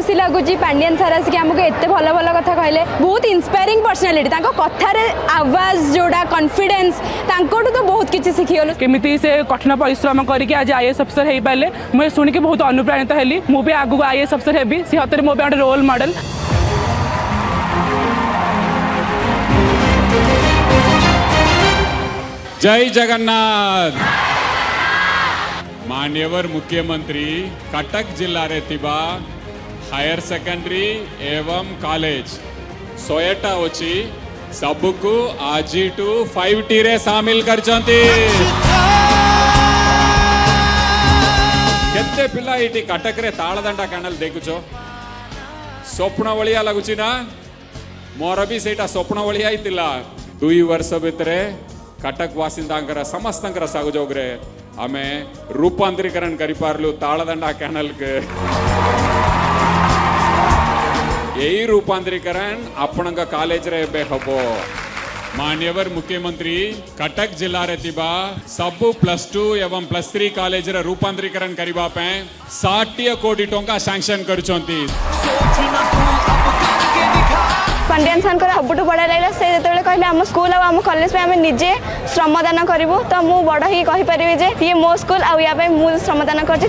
खुशी लगुच पांडियन सर आसिक आमको एत भल भल कथा कहले बहुत इंस्पायरिंग पर्सनालीटी कथार आवाज जोड़ा कॉन्फिडेंस तो बहुत किसी शिखीगलु केमिति से कठिन परिश्रम करके आज आईएएस अफसर हो पारे मुझे शुणिक बहुत अनुप्राणित हेली मुझे आगू आईएएस अफसर हेबी सी हतरे मो गोटे रोल मॉडल। जय जगन्नाथ। मान्यवर मुख्यमंत्री कटक जिल्ला रे थिबा हायर सेकेंडरी एवं कॉलेज 100टा अछि सबको आजी टू 5T रे शामिल करचंती। केते पिला इटी कटक रे तालदंडा कैनल देखुछो स्वप्न वलिया लगुची ना मोर भी सेटा स्वप्न वलिया ही तिला 2 वर्ष भितरे कटक वासिंदा समस्त सहयोग आमे रूपांतरीकरण करी पारलु तालदंडा कैनल के यही रूपांतरीकरण आपण कॉलेज रे बे हबो। मान्यवर मुख्यमंत्री कटक जिला रे थिबा सब +2 एवं +3 कॉलेज रे रूपांतरीकरण करिबा पे 60 कोटी टंका सैंक्शन करचंती। पांडियन सर सबुठ बड़ा लगे से जो कहले आम स्कूल आम कॉलेज आम निजे श्रमदान करूँ तो मुझे बड़ ही कहीपर जे ये मो स्कूल आ या श्रमदान कर।